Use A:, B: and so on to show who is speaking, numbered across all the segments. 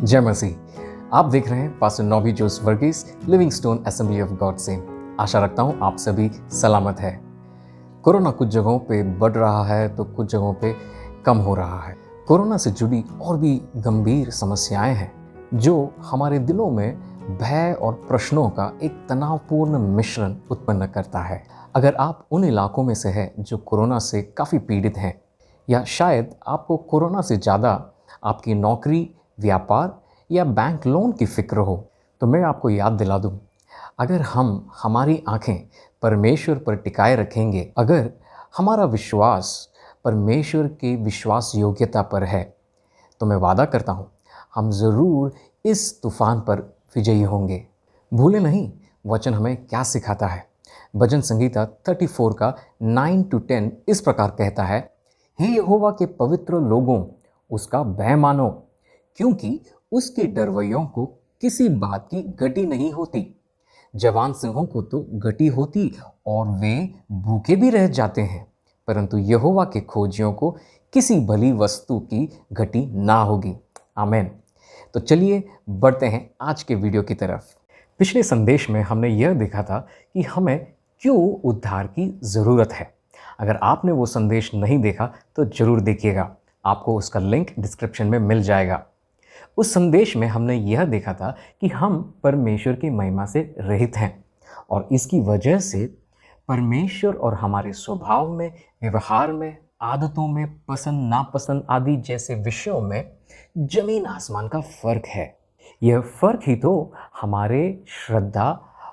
A: जय मसीह। आप देख रहे हैं pastor Noby Jose Varghese Livingstone Assembly of God से। आशा रखता हूं आप सभी सलामत है। कोरोना कुछ जगहों पे बढ़ रहा है तो कुछ जगहों पे कम हो रहा है। कोरोना से जुड़ी और भी गंभीर समस्याएं हैं जो हमारे दिलों में भय और प्रश्नों का एक तनावपूर्ण मिश्रण उत्पन्न करता है। अगर आप उन इलाकों में से हैं जो कोरोना से काफ़ी पीड़ित हैं, या शायद आपको कोरोना से ज़्यादा आपकी नौकरी, व्यापार या बैंक लोन की फिक्र हो, तो मैं आपको याद दिला दूं, अगर हम हमारी आंखें परमेश्वर पर टिकाए रखेंगे, अगर हमारा विश्वास परमेश्वर की विश्वास योग्यता पर है, तो मैं वादा करता हूं हम ज़रूर इस तूफान पर विजयी होंगे। भूले नहीं, वचन हमें क्या सिखाता है। भजन संगीता 34 का 9-10 इस प्रकार कहता है, हे यहोवा के पवित्र लोगों, उसका भय मानो, क्योंकि उसके डरवैयों को किसी बात की गटी नहीं होती। जवान सिंहों को तो गटी होती और वे भूखे भी रह जाते हैं, परंतु यहोवा के खोजियों को किसी भली वस्तु की घटी ना होगी। आमीन। तो चलिए बढ़ते हैं आज के वीडियो की तरफ। पिछले संदेश में हमने यह देखा था कि हमें क्यों उद्धार की ज़रूरत है। अगर आपने वो संदेश नहीं देखा तो ज़रूर देखिएगा, आपको उसका लिंक डिस्क्रिप्शन में मिल जाएगा। उस संदेश में हमने यह देखा था कि हम परमेश्वर की महिमा से रहित हैं और इसकी वजह से परमेश्वर और हमारे स्वभाव में, व्यवहार में, आदतों में, पसंद नापसंद आदि जैसे विषयों में जमीन आसमान का फर्क है। यह फर्क ही तो हमारे श्रद्धा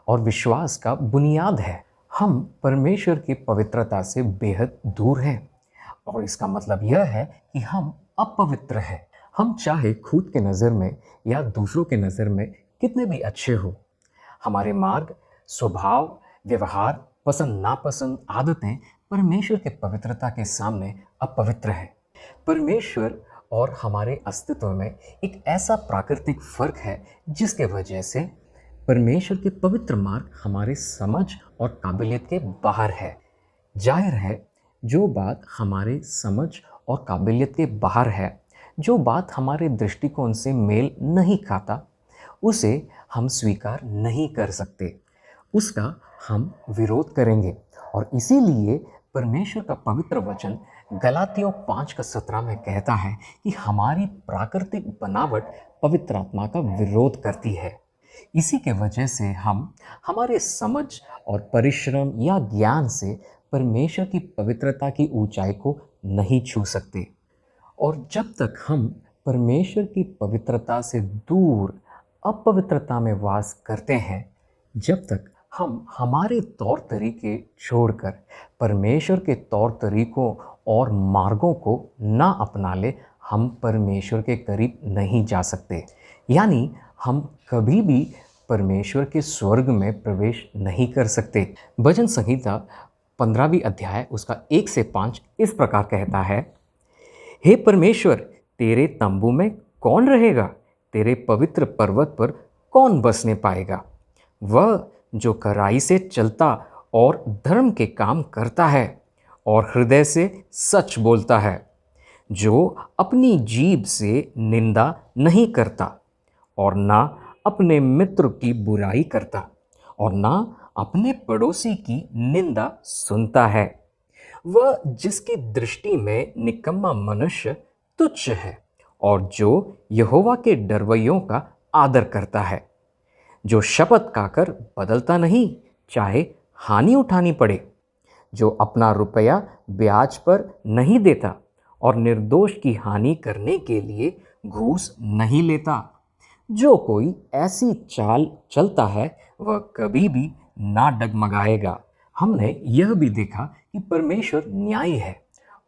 A: और विश्वास का बुनियाद है। हम परमेश्वर की पवित्रता से बेहद दूर हैं और इसका मतलब यह है कि हम अपवित्र हैं। हम चाहे खुद के नज़र में या दूसरों के नज़र में कितने भी अच्छे हो, हमारे मार्ग, स्वभाव, व्यवहार, पसंद नापसंद आदतें परमेश्वर के पवित्रता के सामने अपवित्र हैं। परमेश्वर और हमारे अस्तित्व में एक ऐसा प्राकृतिक फर्क है जिसके वजह से परमेश्वर के पवित्र मार्ग हमारे समझ और काबिलियत के बाहर है। जाहिर है, जो बात हमारे समझ और काबिलियत के बाहर है, जो बात हमारे दृष्टिकोण से मेल नहीं खाता, उसे हम स्वीकार नहीं कर सकते, उसका हम विरोध करेंगे। और इसीलिए परमेश्वर का पवित्र वचन गलातियों 5:17 में कहता है कि हमारी प्राकृतिक बनावट पवित्र आत्मा का विरोध करती है। इसी के वजह से हम हमारे समझ और परिश्रम या ज्ञान से परमेश्वर की पवित्रता की ऊंचाई को नहीं छू सकते। और जब तक हम परमेश्वर की पवित्रता से दूर अपवित्रता में वास करते हैं, जब तक हम हमारे तौर तरीके छोड़कर परमेश्वर के तौर तरीकों और मार्गों को ना अपना ले, हम परमेश्वर के करीब नहीं जा सकते। यानी हम कभी भी परमेश्वर के स्वर्ग में प्रवेश नहीं कर सकते। भजन संहिता 15वीं अध्याय उसका 1 से 5 इस प्रकार कहता है, हे परमेश्वर, तेरे तंबू में कौन रहेगा? तेरे पवित्र पर्वत पर कौन बसने पाएगा? वह जो कड़ाई से चलता और धर्म के काम करता है और हृदय से सच बोलता है, जो अपनी जीभ से निंदा नहीं करता और ना अपने मित्र की बुराई करता और ना अपने पड़ोसी की निंदा सुनता है। वह जिसकी दृष्टि में निकम्मा मनुष्य तुच्छ है और जो यहोवा के डरवैयों का आदर करता है, जो शपथ खाकर बदलता नहीं, चाहे हानि उठानी पड़े, जो अपना रुपया ब्याज पर नहीं देता और निर्दोष की हानि करने के लिए घूस नहीं लेता। जो कोई ऐसी चाल चलता है वह कभी भी ना डगमगाएगा। हमने यह भी देखा कि परमेश्वर न्यायी है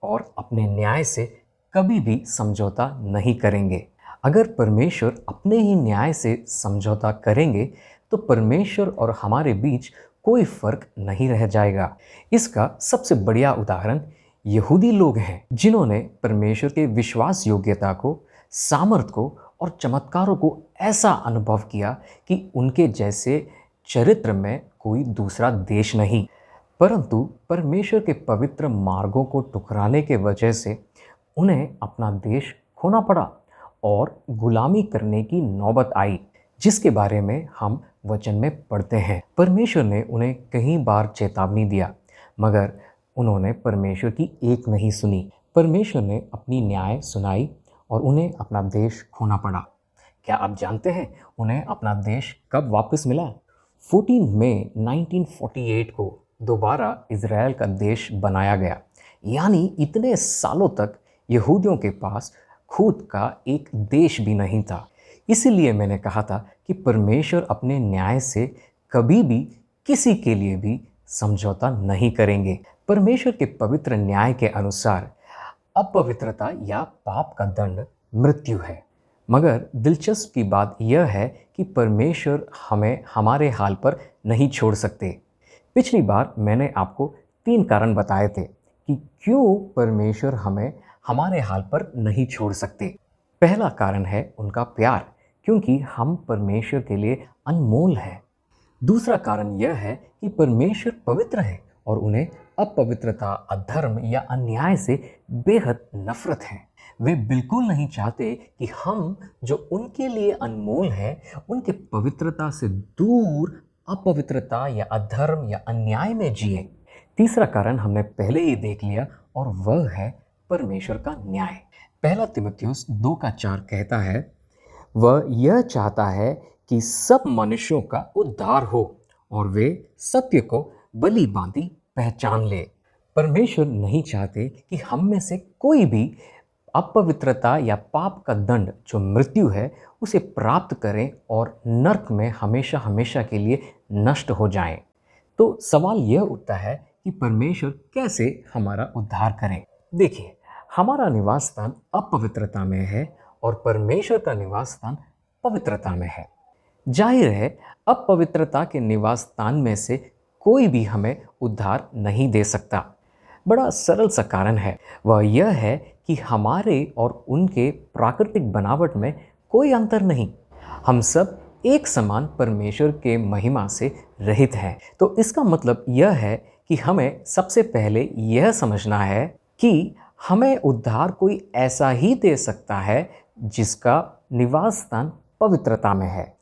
A: और अपने न्याय से कभी भी समझौता नहीं करेंगे। अगर परमेश्वर अपने ही न्याय से समझौता करेंगे तो परमेश्वर और हमारे बीच कोई फर्क नहीं रह जाएगा। इसका सबसे बढ़िया उदाहरण यहूदी लोग हैं, जिन्होंने परमेश्वर के विश्वास योग्यता को, सामर्थ को और चमत्कारों को ऐसा अनुभव किया कि उनके जैसे चरित्र में कोई दूसरा देश नहीं। परंतु परमेश्वर के पवित्र मार्गों को ठुकराने के वजह से उन्हें अपना देश खोना पड़ा और गुलामी करने की नौबत आई, जिसके बारे में हम वचन में पढ़ते हैं। परमेश्वर ने उन्हें कई बार चेतावनी दिया, मगर उन्होंने परमेश्वर की एक नहीं सुनी। परमेश्वर ने अपनी न्याय सुनाई और उन्हें अपना देश खोना पड़ा। क्या आप जानते हैं उन्हें अपना देश कब वापस मिला? 14 मई 1948 को दोबारा इज़राइल का देश बनाया गया। यानी इतने सालों तक यहूदियों के पास खुद का एक देश भी नहीं था। इसीलिए मैंने कहा था कि परमेश्वर अपने न्याय से कभी भी किसी के लिए भी समझौता नहीं करेंगे। परमेश्वर के पवित्र न्याय के अनुसार अपवित्रता या पाप का दंड मृत्यु है। मगर दिलचस्प की बात यह है कि परमेश्वर हमें हमारे हाल पर नहीं छोड़ सकते। पिछली बार मैंने आपको 3 कारण बताए थे कि क्यों परमेश्वर हमें हमारे हाल पर नहीं छोड़ सकते। पहला कारण है उनका प्यार, क्योंकि हम परमेश्वर के लिए अनमोल हैं। दूसरा कारण यह है कि परमेश्वर पवित्र है और उन्हें अपवित्रता, अधर्म या अन्याय से बेहद नफरत है। वे बिल्कुल नहीं चाहते कि हम जो उनके लिए अनमोल हैं, उनके पवित्रता से दूर अपवित्रता या अधर्म या अन्याय में जिए। तीसरा कारण हमने पहले ही देख लिया और वह है परमेश्वर का न्याय। पहला तीमुथियुस 2:4 कहता है, वह यह चाहता है कि सब मनुष्यों का उद्धार हो और वे सत्य को भली भांति पहचान ले। परमेश्वर नहीं चाहते कि हम में से कोई भी अपवित्रता या पाप का दंड जो मृत्यु है उसे प्राप्त करें और नरक में हमेशा हमेशा के लिए नष्ट हो जाएं। तो सवाल यह उठता है कि परमेश्वर कैसे हमारा उद्धार करें। देखिए, हमारा निवास स्थान अपवित्रता में है और परमेश्वर का निवास स्थान पवित्रता में है। जाहिर है, अपवित्रता के निवास स्थान में से कोई भी हमें उद्धार नहीं दे सकता। बड़ा सरल सा कारण है, वह यह है कि हमारे और उनके प्राकृतिक बनावट में कोई अंतर नहीं। हम सब एक समान परमेश्वर के महिमा से रहित हैं। तो इसका मतलब यह है कि हमें सबसे पहले यह समझना है कि हमें उद्धार कोई ऐसा ही दे सकता है जिसका निवास स्थान पवित्रता में है।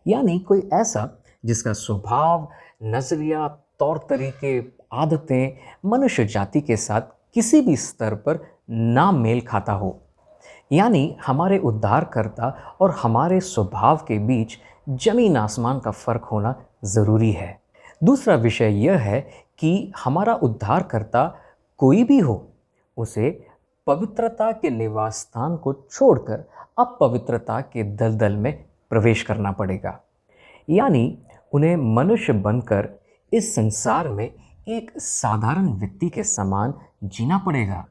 A: यानी कोई ऐसा जिसका स्वभाव, नजरिया, तौर तरीके, आदतें मनुष्य जाति के साथ किसी भी स्तर पर ना मेल खाता हो। यानी हमारे उद्धारकर्ता और हमारे स्वभाव के बीच जमीन आसमान का फर्क होना ज़रूरी है। दूसरा विषय यह है कि हमारा उद्धारकर्ता कोई भी हो, उसे पवित्रता के निवास स्थान को छोड़कर अपवित्रता के दलदल में प्रवेश करना पड़ेगा। यानी उन्हें मनुष्य बनकर इस संसार में एक साधारण व्यक्ति के समान जीना पड़ेगा।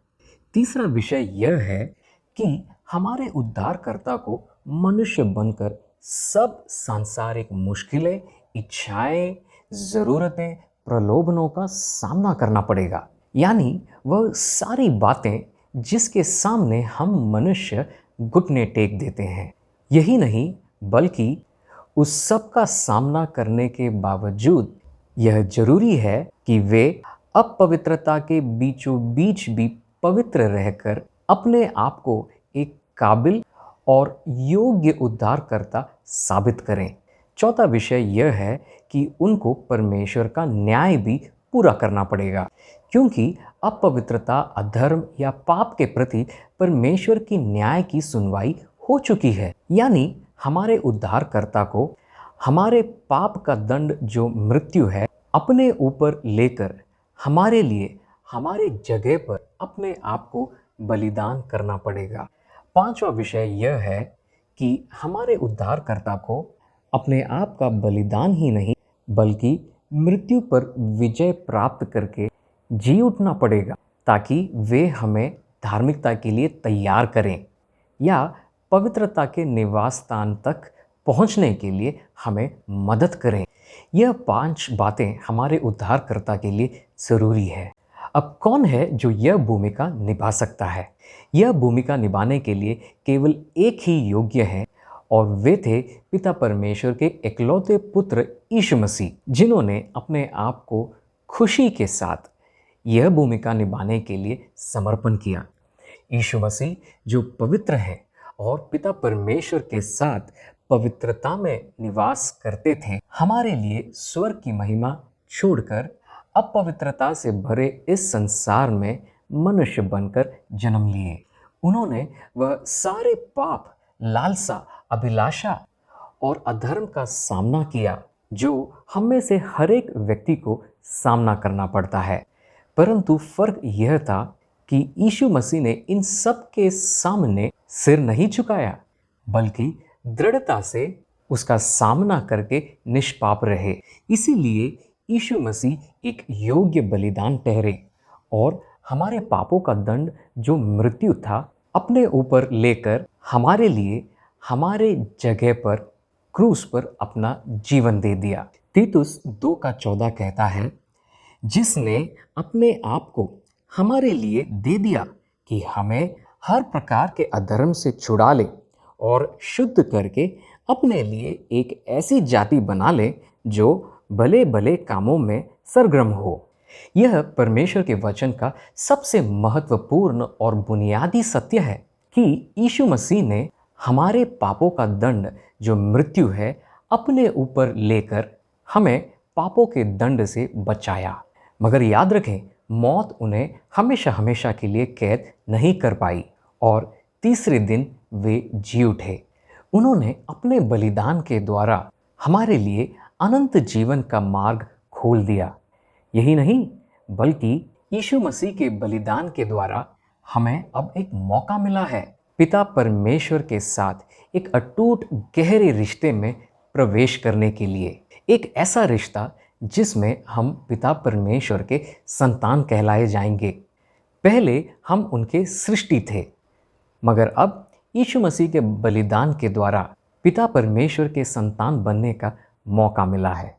A: तीसरा विषय यह है कि हमारे उद्धारकर्ता को मनुष्य बनकर सब सांसारिक मुश्किलें, इच्छाएं, ज़रूरतें, प्रलोभनों का सामना करना पड़ेगा। यानी वह सारी बातें जिसके सामने हम मनुष्य घुटने टेक देते हैं। यही नहीं, बल्कि उस सब का सामना करने के बावजूद यह जरूरी है कि वे अपवित्रता के बीचों बीच भी पवित्र रहकर अपने आप को एक काबिल और योग्य उद्धारकर्ता साबित करें। चौथा विषय यह है कि उनको परमेश्वर का न्याय भी पूरा करना पड़ेगा, क्योंकि अपवित्रता, अधर्म या पाप के प्रति परमेश्वर की न्याय की सुनवाई हो चुकी है। यानी हमारे उद्धारकर्ता को हमारे पाप का दंड जो मृत्यु है अपने ऊपर लेकर हमारे लिए हमारे जगह पर अपने आप को बलिदान करना पड़ेगा। पांचवा विषय यह है कि हमारे उद्धारकर्ता को अपने आप का बलिदान ही नहीं बल्कि मृत्यु पर विजय प्राप्त करके जी उठना पड़ेगा, ताकि वे हमें धार्मिकता के लिए तैयार करें या पवित्रता के निवास स्थान तक पहुंचने के लिए हमें मदद करें। यह 5 बातें हमारे उद्धारकर्ता के लिए ज़रूरी है। अब कौन है जो यह भूमिका निभा सकता है? यह भूमिका निभाने के लिए केवल एक ही योग्य है और वे थे पिता परमेश्वर के इकलौते पुत्र यीशु मसीह, जिन्होंने अपने आप को खुशी के साथ यह भूमिका निभाने के लिए समर्पण किया। यीशु मसीह जो पवित्र है और पिता परमेश्वर के साथ पवित्रता में निवास करते थे, हमारे लिए स्वर्ग की महिमा छोड़कर अपवित्रता से भरे इस संसार में मनुष्य बनकर जन्म लिए। उन्होंने वह सारे पाप, लालसा, अभिलाषा और अधर्म का सामना किया जो हम में से हर एक व्यक्ति को सामना करना पड़ता है। परंतु फर्क यह था कि यीशु मसीह ने इन सब के सामने सिर नहीं झुकाया, बल्कि दृढ़ता से उसका सामना करके निष्पाप रहे। इसीलिए यीशु मसीह एक योग्य बलिदान ठहरे और हमारे पापों का दंड जो मृत्यु था अपने ऊपर लेकर हमारे लिए हमारे जगह पर क्रूस पर अपना जीवन दे दिया। तीतुस 2:14 कहता है, जिसने अपने आप को हमारे लिए दे दिया कि हमें हर प्रकार के अधर्म से छुड़ा ले और शुद्ध करके अपने लिए एक ऐसी जाति बना ले जो भले भले कामों में सरगर्म हो। यह परमेश्वर के वचन का सबसे महत्वपूर्ण और बुनियादी सत्य है कि यीशु मसीह ने हमारे पापों का दंड जो मृत्यु है अपने ऊपर लेकर हमें पापों के दंड से बचाया। मगर याद रखें, मौत उन्हें हमेशा हमेशा के लिए कैद नहीं कर पाई और तीसरे दिन वे जी उठे। उन्होंने अपने बलिदान के द्वारा हमारे लिए अनंत जीवन का मार्ग खोल दिया। यही नहीं, बल्कि यीशु मसीह के बलिदान के द्वारा हमें अब एक मौका मिला है पिता परमेश्वर के साथ एक अटूट गहरे रिश्ते में प्रवेश करने के लिए। एक ऐसा रिश्ता जिसमें हम पिता परमेश्वर के संतान कहलाए जाएंगे। पहले हम उनके सृष्टि थे, मगर अब यीशु मसीह के बलिदान के द्वारा पिता परमेश्वर के संतान बनने का मौका मिला है।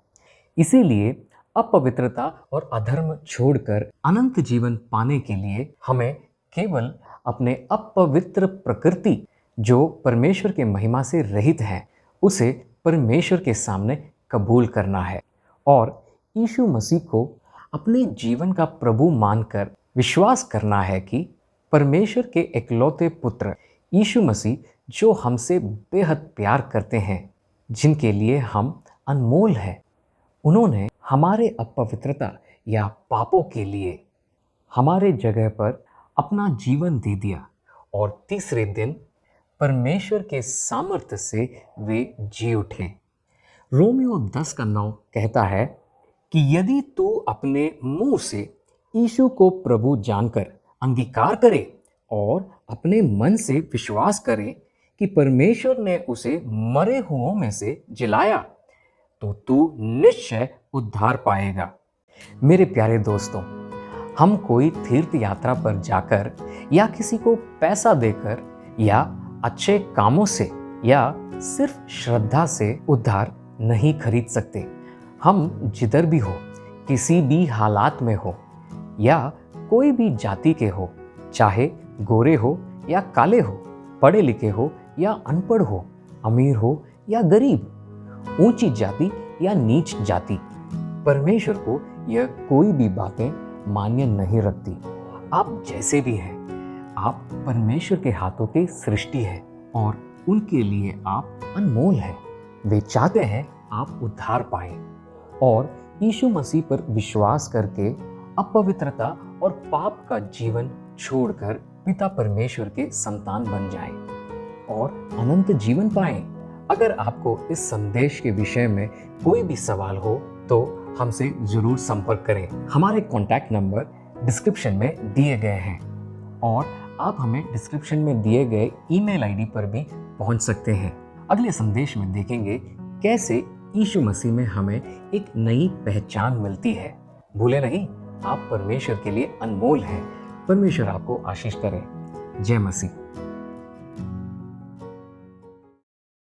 A: इसीलिए अपवित्रता और अधर्म छोड़कर अनंत जीवन पाने के लिए हमें केवल अपने अपवित्र प्रकृति जो परमेश्वर के महिमा से रहित है उसे परमेश्वर के सामने कबूल करना है और यीशु मसीह को अपने जीवन का प्रभु मानकर विश्वास करना है कि परमेश्वर के इकलौते पुत्र यीशु मसीह जो हमसे बेहद प्यार करते हैं, जिनके लिए हम अनमोल हैं, उन्होंने हमारे अपवित्रता या पापों के लिए हमारे जगह पर अपना जीवन दे दिया और तीसरे दिन परमेश्वर के सामर्थ्य से वे जी उठे। रोमियो 10:9 कहता है कि यदि तू अपने मुंह से यीशु को प्रभु जानकर अंगीकार करे और अपने मन से विश्वास करे कि परमेश्वर ने उसे मरे हुओं में से जिलाया, तो तू निश्चय उद्धार पाएगा। मेरे प्यारे दोस्तों, हम कोई तीर्थ यात्रा पर जाकर या किसी को पैसा देकर या अच्छे कामों से या सिर्फ श्रद्धा से उद्धार नहीं खरीद सकते। हम जिधर भी हो, किसी भी हालात में हो या कोई भी जाति के हो, चाहे गोरे हो या काले हो, पढ़े लिखे हो या अनपढ़ हो, अमीर हो या गरीब, ऊंची जाति या नीच जाति, परमेश्वर को यह कोई भी बातें मान्य नहीं रखती। आप जैसे भी हैं, आप परमेश्वर के हाथों की सृष्टि है और उनके लिए आप अनमोल हैं। वे चाहते हैं आप उद्धार पाएं और यीशु मसीह पर विश्वास करके अपवित्रता और पाप का जीवन छोड़कर पिता परमेश्वर के संतान बन जाएं और अनंत जीवन पाएं। अगर आपको इस संदेश के विषय में कोई भी सवाल हो तो हमसे जरूर संपर्क करें। हमारे कॉन्टैक्ट नंबर डिस्क्रिप्शन में दिए गए हैं और आप हमें डिस्क्रिप्शन में दिए गए ईमेल आईडी पर भी पहुंच सकते हैं। अगले संदेश में देखेंगे कैसे यीशु मसीह में हमें एक नई पहचान मिलती है। भूले नहीं, आप परमेश्वर के लिए अनमोल हैं। परमेश्वर आपको आशीष करे। जय मसीह।